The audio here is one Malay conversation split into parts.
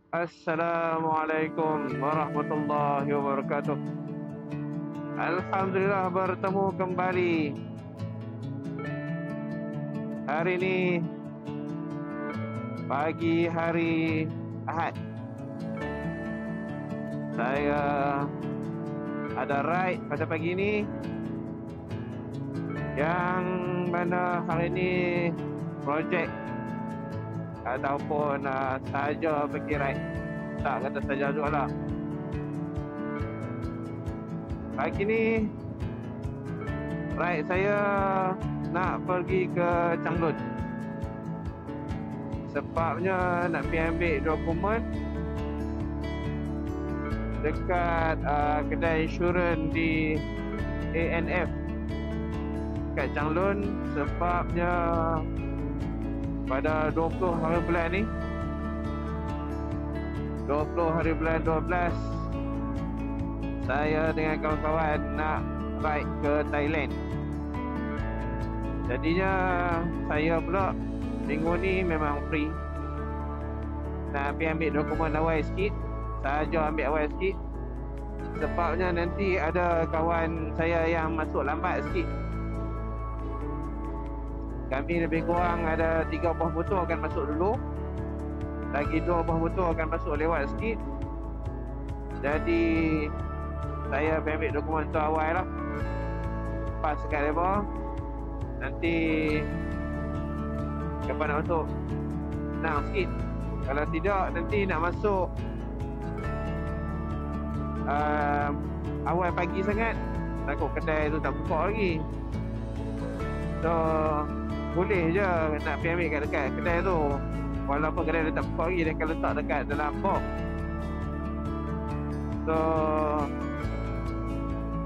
Assalamualaikum warahmatullahi wabarakatuh. Alhamdulillah bertemu kembali. Hari ini pagi hari Ahad. Saya ada ride pada pagi ini yang mana hari ini projek ataupun saja pergi ride. Tak kata saja juga lah. Pagi ni ride saya nak pergi ke Changlun. Sebabnya nak pergi ambil dokumen dekat kedai insurans di ANF kat Changlun. Sebabnya pada 20 hari bulan ni, 20 hari bulan 12, saya dengan kawan-kawan nak ride ke Thailand. Jadinya saya pula minggu ni memang free. Nak pergi ambil dokumen awal sikit. Sahaja ambil awal sikit. Sebabnya nanti ada kawan saya yang masuk lambat sikit. Kami lebih kurang ada 3 buah motor akan masuk dulu. Lagi 2 buah motor akan masuk lewat sikit. Jadi saya ambil dokumen tu awal lah. Pas kat mereka. Nanti kapan nak masuk, senang sikit. Kalau tidak nanti nak masuk awal pagi sangat, takut kedai tu tak buka lagi. So boleh je nak pergi ambil kat dekat kedai tu, walaupun kedai dia tak buka lagi, dia akan letak dekat dalam box. So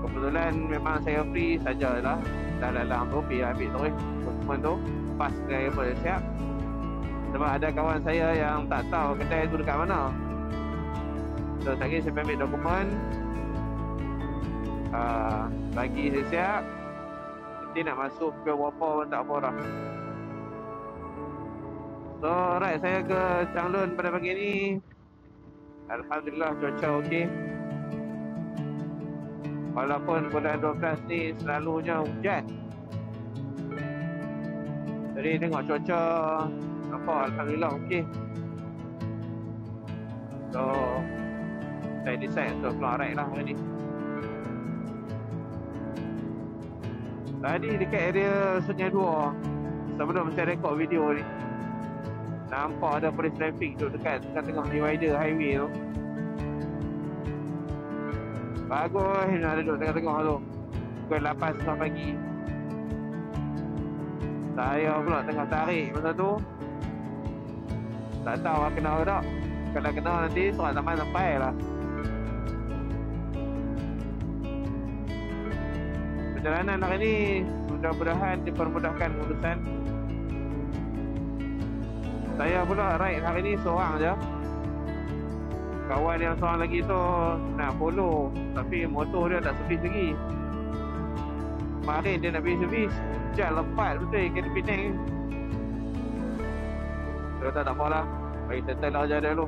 kebetulan memang saya free sajalah. Dah dalam tu pergi ambil terus dokumen tu, pas kedai boleh siap. Sebab ada kawan saya yang tak tahu kedai tu dekat mana. So lagi saya ambil dokumen, bagi saya siap. Nanti nak masuk ke berapa pun tak apa dah. So right, saya ke Changlun pada pagi ni. Alhamdulillah cuaca okey. Walaupun bulan 12 ni selalunya hujan. Jadi tengok cuaca nampak Alhamdulillah okey. So saya decide untuk keluar ride lah hari ni. Tadi dekat area Sungai Dua, sebelum saya rekod video ni, nampak ada polis trafik duduk dekat tengah divider highway tu. Bagus nak duduk tengah-tengah tu. Pukul 8.30 pagi. Saya pula tengah tarik masa tu. Tak tahu kena ke tak. Kalau kena nanti surat taman sampai lah. Perjalanan hari ni mudah-mudahan dipermudahkan urusan. Saya pula ride hari ni seorang je. Kawan yang seorang lagi tu nak follow, tapi motor dia tak servis lagi. Kemarin dia nak pergi servis, hujan lebat betul ke Penang ni. Dia kata tak apalah, bagi settle aja dia dulu.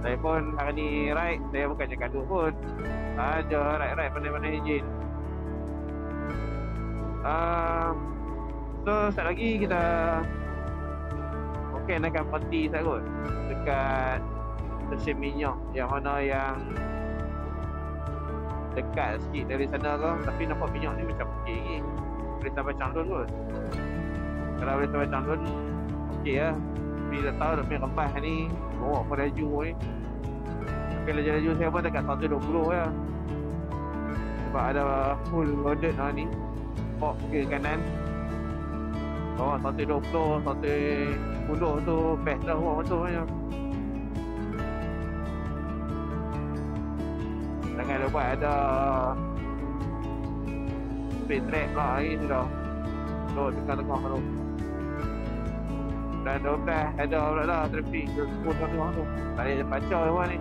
Saya pun hari ni ride, saya bukannya gaduh pun, saja ride-ride pandai-pandai enjin. So sekejap lagi kita mungkin akan berhenti saya kot dekat stesen minyak yang mana yang dekat sikit dari sana ke. Tapi nampak minyak ni macam okey lagi, boleh sampai Changlun kot. Kalau boleh sampai Changlun okey lah. Tapi dah tahu dah punya rempas ni bawa apa laju ni. Tapi laju-laju saya pun dekat 120 ya. Sebab ada full loaded lah ni. Pok ke kanan bawah 120, 110 tu best dah buat motor punya. Jangan lupa ada speed track lah lagi tu dah. Tu tengah-tengah tu. Dan 12 ada pula dah trafik 10 tengah tu. Tak ada baca hewan ni.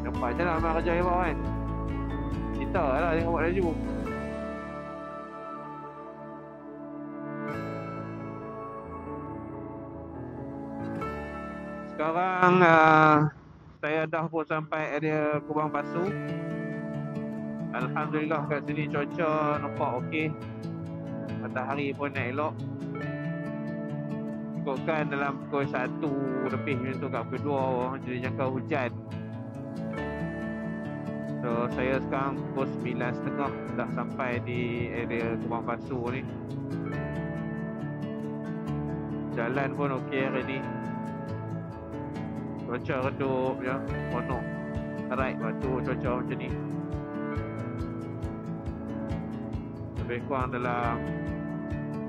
Nampak je lah memang kerja hewan kan. Kita lah tengok buat laju. Sekarang saya dah pun sampai area Kubang Pasu. Alhamdulillah kat sini cuaca nampak okey. Matahari pun nak elok. Ikutkan dalam pukul 1 lebih macam tu, kat pukul 2 jadi jangka hujan. So saya sekarang pukul 9.30 dah sampai di area Kubang Pasu ni. Jalan pun okey hari ni. Cuaca redup je, monok. Alright, waktu cuaca macam ni. Lebih kurang dalam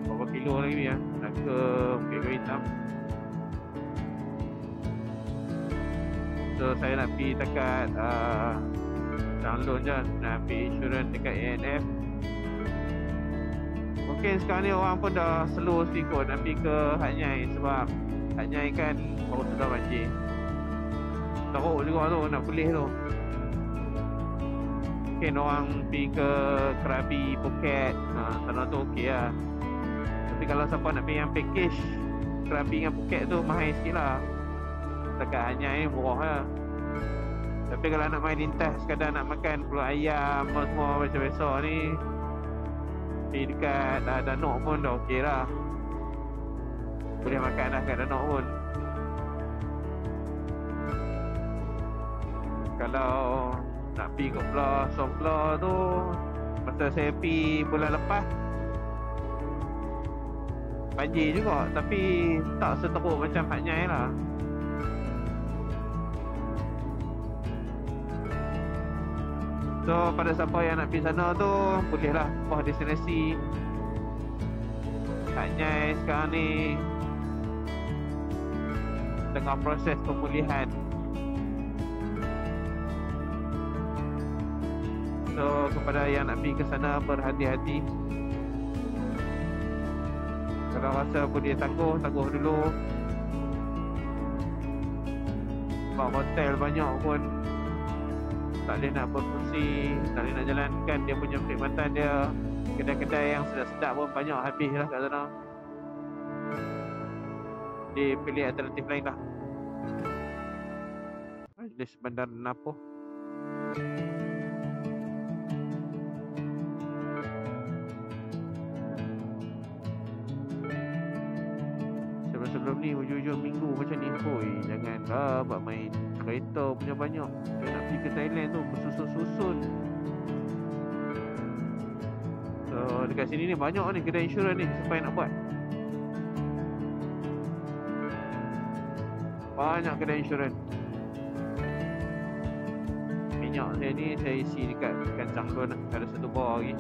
berapa kilo lagi ya, nak ke Bukit Hitam. So saya nak pergi dekat download je, nak pergi insurans dekat ANF. Mungkin sekarang ni orang pun dah slow sikit kot nak pergi ke Hat Nyai, sebab Hat Nyai kan baru sedar banjir. Teruk juga tu nak pulih tu. Mungkin orang pergi ke Krabi, Phuket, sana tu okey lah. Tapi kalau siapa nak pergi yang package Krabi dengan Phuket tu mahal sikit lah. Dekat Hat Nyai murah lah. Tapi kalau nak main lintas sekadar nak makan pulut ayam semua macam biasa ni, pergi dekat Danok pun dah okey lah. Boleh makan lah kat Danok pun. Kalau nak pergi ke Pulau Songkla tu, masa saya pergi bulan lepas banjir juga, tapi tak seteruk macam Hat Nyai lah. So pada siapa yang nak pergi sana tu, bolehlah buat destinasi. Hat Nyai sekarang ni tengah proses pemulihan. So kepada yang nak pergi ke sana, berhati-hati. Kalau rasa boleh tangguh dulu. Sebab hotel banyak pun tak boleh nak berfungsi, tak boleh nak jalankan dia punya perkhidmatan dia. Kedai-kedai yang sedap-sedap pun banyak habis lah kat sana. Dia pilih alternatif lain lah. Majlis Bandar Napoh. Sebelum ni hujung-hujung minggu macam ni, janganlah buat main kereta punya banyak. Saya nak pergi ke Thailand tu bersusun-susun. So dekat sini ni banyak ni kedai insurans ni, siapa yang nak buat. Banyak kedai insurans. Minyak saya ni saya isi dekat kancang tu, ada satu bawah lagi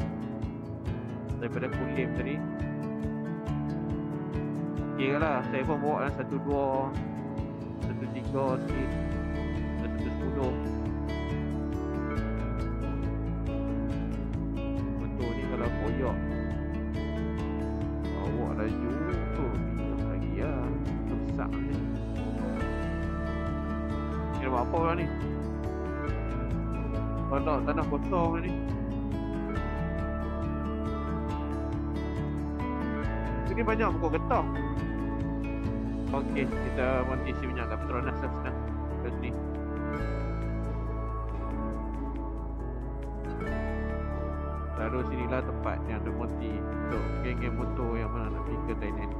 daripada Kulim tadi. Okay lah, saya pun bawa dalam 1.2, 1.3 sikit, 1.10. Motor ni kalau koyak bawa laju tu minum lagi lah, rosak ni. Ni buat apa lah ni? Tanah kosong ni. Sini banyak pokok getah. Okey, kita monti isi minyak kat Petronas lah senang. Kat sini. Lalu sinilah tempat yang ada monti untuk geng-geng motor yang mana nak pergi ke Thailand.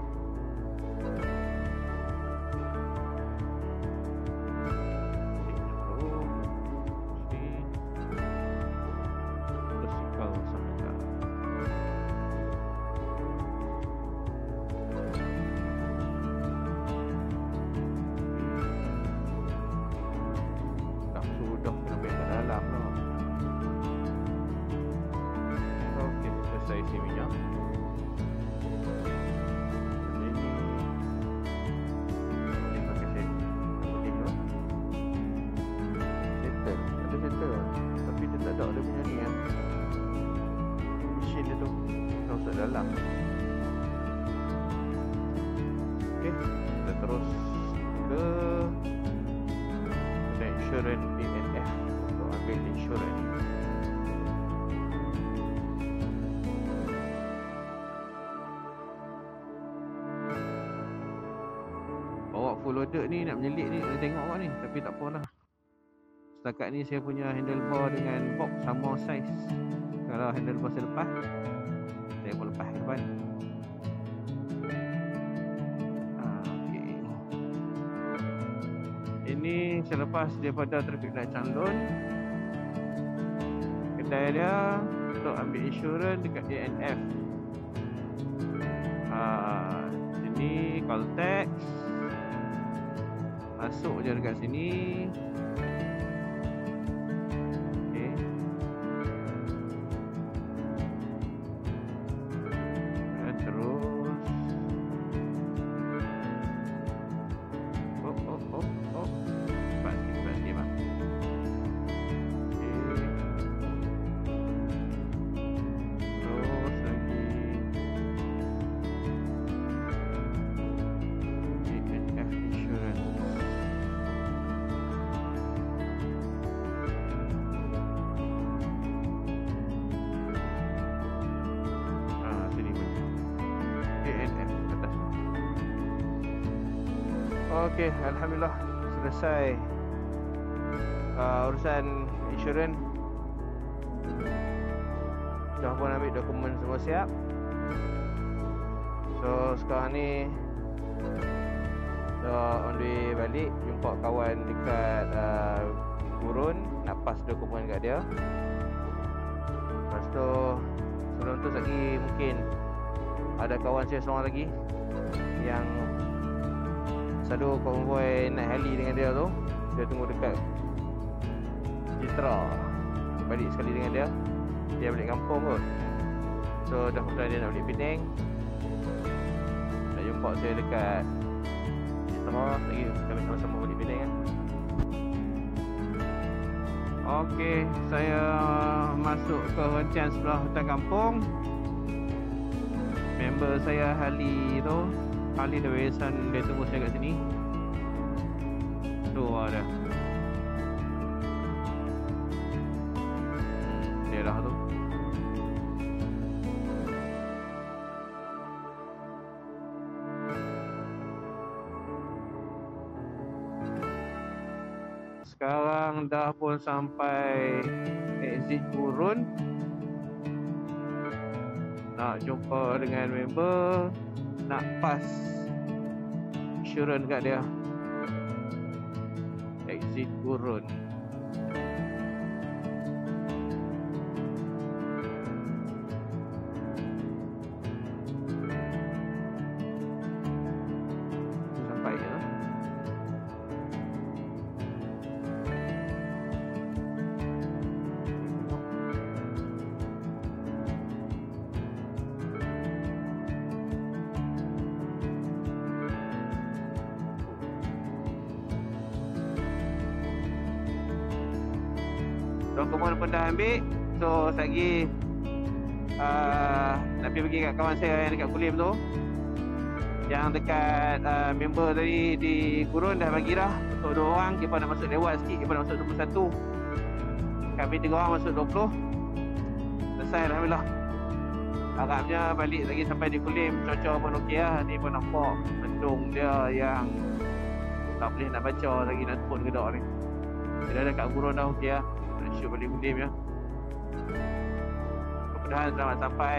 Dalam. Okey, kita terus ke insurans BNF untuk ambil insurans. Bawa full dek ni nak menyelit ni, nak tengok kau ni. Tapi tak apalah. Setakat ni saya punya handlebar dengan box sama saiz. Kalau handlebar saya lepas, saya pun lepas ke depan. Okay. Ini selepas daripada traffic light Changlun, kedai dia untuk ambil insurans dekat ANF. Sini Caltex. Masuk je dekat sini. Okay. Terus Pasti bang. Okay. Terus lagi ANF Insurance. Sini pun ANF atas. Okey, alhamdulillah selesai urusan insurans. Dah pun ambil dokumen semua siap. So sekarang ni on the way balik, jumpa kawan dekat Gurun, nak pass dokumen kat dia. Lepas tu sebelum tu lagi mungkin ada kawan saya seorang lagi yang selalu konvoi naik heli dengan dia tu. Dia tunggu dekat Citra, balik sekali dengan dia. Dia balik kampung kot. So dah pula dia nak balik Penang. Nak jumpa saya dekat Citra lagi, kami sama-sama balik Penang kan. Okey, saya masuk ke Wanchan sebelah hutan kampung. Member saya Ali tu, Ali Davidson, dia tunggu saya kat sini. Tu ada. Dia dah tu. Sekarang dah pun sampai exit Gurun. Nak jumpa dengan member, nak pass insurans kat dia. Exit Gurun. Sampai je lah. Dokumen pun dah ambil. So lagi nak pergi kat kawan saya yang dekat Kulim tu, yang dekat member tadi di Gurun dah bagi dah untuk 2 orang. Kita nak masuk lewat sikit, kita nak masuk 21. Kami 3 orang masuk 20. Selesai alhamdulillah. Harapnya balik lagi sampai di Kulim, cuaca pun okey lah. Ni pun nampak mendung dia yang tak boleh nak baca lagi, nak turun kedok ni. Dia dah dekat Gurun dah okey lah. Nak shoot balik Kulim ya. Mudah-mudahan selamat sampai.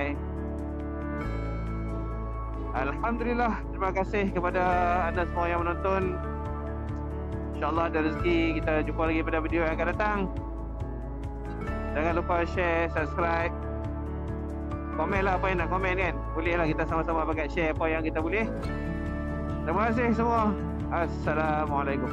Alhamdulillah, terima kasih kepada anda semua yang menonton. InsyaAllah ada rezeki, kita jumpa lagi pada video yang akan datang. Jangan lupa share, subscribe, komen lah apa yang nak komen kan. Boleh lah, kita sama-sama bagai share apa yang kita boleh. Terima kasih semua. Assalamualaikum.